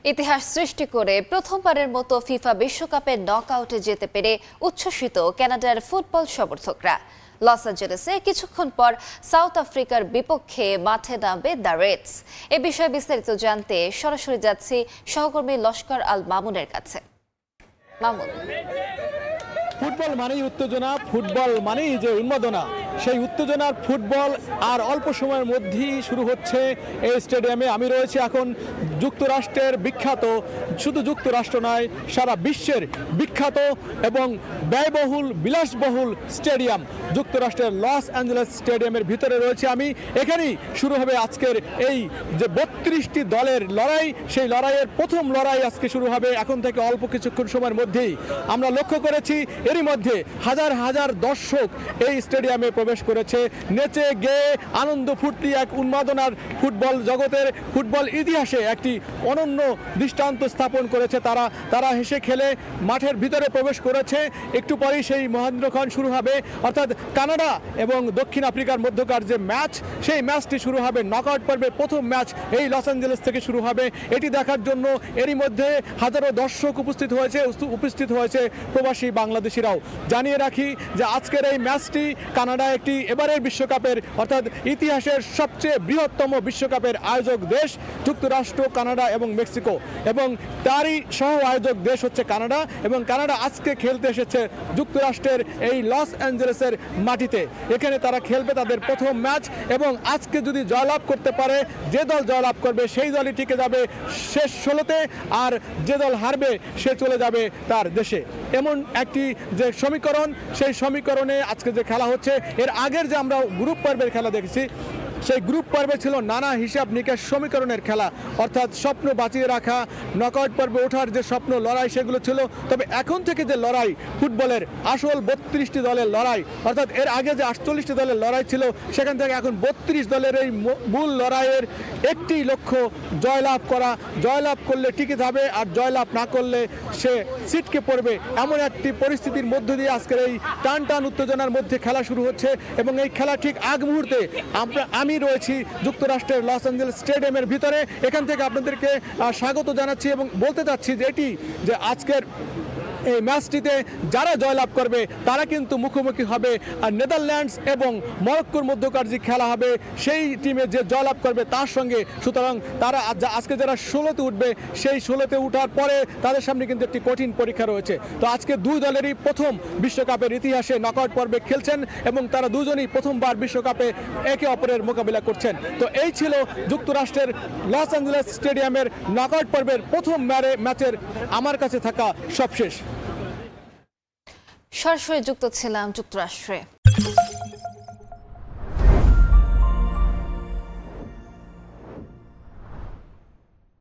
ইতিহাস সৃষ্টি করে প্রথমবারের মতো ফিফা বিশ্বকাপে নকআউটে যেতে পেরে উচ্ছ্বসিত কানাডার ফুটবল সমর্থকরা। লস অ্যাঞ্জেলেসে কিছুক্ষণ পর সাউথ আফ্রিকার বিপক্ষে মাঠে নামবে দ্য রেডস। এ বিষয়ে বিস্তারিত জানতে সরাসরি যাচ্ছি সহকর্মী লস্কর আল মামুনের কাছে। মামুন, ফুটবল মানেই উত্তেজনা, ফুটবল মানেই যে উন্মাদনা, সেই উত্তেজনার ফুটবল আর অল্প সময়ের মধ্যেই শুরু হচ্ছে এই স্টেডিয়ামে। আমি রয়েছি এখন যুক্তরাষ্ট্রের বিখ্যাত, শুধু যুক্তরাষ্ট্র নয় সারা বিশ্বের বিখ্যাত এবং ব্যয়বহুল বিলাসবহুল স্টেডিয়াম যুক্তরাষ্ট্রের লস অ্যাঞ্জেলেস স্টেডিয়ামের ভিতরে রয়েছে আমি। এখানেই শুরু হবে আজকের এই যে 32টি দলের লড়াই, সেই লড়াইয়ের প্রথম লড়াই আজকে শুরু হবে এখন থেকে অল্প কিছুক্ষণ সময়ের মধ্যেই। আমরা লক্ষ্য করেছি এরই মধ্যে হাজার হাজার দর্শক এই স্টেডিয়ামে প্রবেশ করেছে। নেচে গেয়ে আনন্দ ফুর্তি এক উন্মাদনার ফুটবল জগতের, ফুটবল ইতিহাসে একটি অনন্য দৃষ্টান্ত স্থাপন করেছে তারা হেসে খেলে মাঠের ভিতরে প্রবেশ করেছে। একটু পরেই সেই মহেন্দ্রক্ষণ শুরু হবে, অর্থাৎ কানাডা এবং দক্ষিণ আফ্রিকার মধ্যকার যে ম্যাচ, সেই ম্যাচটি শুরু হবে। নকআউট পর্বের প্রথম ম্যাচ এই লস অ্যাঞ্জেলেস থেকে শুরু হবে। এটি দেখার জন্য এরই মধ্যে হাজারো দর্শক উপস্থিত হয়েছে প্রবাসী বাংলাদেশিরাও। জানিয়ে রাখি যে আজকের এই ম্যাচটি কানাডা একটি এবারের বিশ্বকাপের, অর্থাৎ ইতিহাসের সবচেয়ে বৃহত্তম বিশ্বকাপের আয়োজক দেশ যুক্তরাষ্ট্র, কানাডা এবং মেক্সিকো, এবং তারই সহ আয়োজক দেশ হচ্ছে কানাডা। এবং কানাডা আজকে খেলতে এসেছে যুক্তরাষ্ট্রের এই লস অ্যাঞ্জেলেসের মাটিতে। এখানে তারা খেলবে তাদের প্রথম ম্যাচ, এবং আজকে যদি জয়লাভ করতে পারে, যে দল জয়লাভ করবে সেই দলই টিকে যাবে শেষ 16তে, আর যে দল হারবে সে চলে যাবে তার দেশে। এমন একটি যে সমীকরণ, সেই সমীকরণে আজকে যে খেলা হচ্ছে, এর আগের যে আমরা গ্রুপ পর্বের খেলা দেখেছি, সেই গ্রুপ পর্বে ছিল নানা হিসাব নিকাশ সমীকরণের খেলা, অর্থাৎ স্বপ্ন বাঁচিয়ে রাখা, নকআউট পর্বে ওঠার যে স্বপ্ন লড়াই সেগুলো ছিল। তবে এখন থেকে যে লড়াই, ফুটবলের আসল 32টি দলের লড়াই, অর্থাৎ এর আগে যে 48টি দলের লড়াই ছিল, সেখান থেকে এখন 32 দলের এই মূল লড়াইয়ের একটি লক্ষ্য জয়লাভ করা। জয়লাভ করলে টিকে যাবে, আর জয়লাভ না করলে সে ছিটকে পড়বে। এমন একটি পরিস্থিতির মধ্য দিয়ে আজকের এই টান টান উত্তেজনার মধ্যে খেলা শুরু হচ্ছে। এবং এই খেলা ঠিক আগ মুহূর্তে আমি রয়েছি যুক্তরাষ্ট্রের লস অ্যাঞ্জেলেস স্টেডিয়ামের ভিতরে। এখান থেকে আপনাদেরকে স্বাগত জানাচ্ছি এবং বলতে চাচ্ছি যে এটি যে আজকের এই ম্যাচটিতে যারা জয়লাভ করবে তারা কিন্তু মুখোমুখি হবে আর নেদারল্যান্ডস এবং মরক্কোর মধ্যকার যে খেলা হবে সেই টিমে যে জয়লাভ করবে তার সঙ্গে। সুতরাং তারা আজকে যারা 16তে উঠবে, সেই 16তে উঠার পরে তাদের সামনে কিন্তু একটি কঠিন পরীক্ষা রয়েছে। তো আজকে দুই দলেরই প্রথম বিশ্বকাপের ইতিহাসে নকআউট পর্বে খেলছেন, এবং তারা দুজনেই প্রথমবার বিশ্বকাপে একে অপরের মোকাবিলা করছেন। তো এই ছিল যুক্তরাষ্ট্রের লস অ্যাঞ্জেলেস স্টেডিয়ামের নকআউট পর্বের প্রথম ম্যাচের আমার কাছে থাকা সবশেষ। সরাসরি যুক্ত ছিলাম যুক্তরাষ্ট্রে।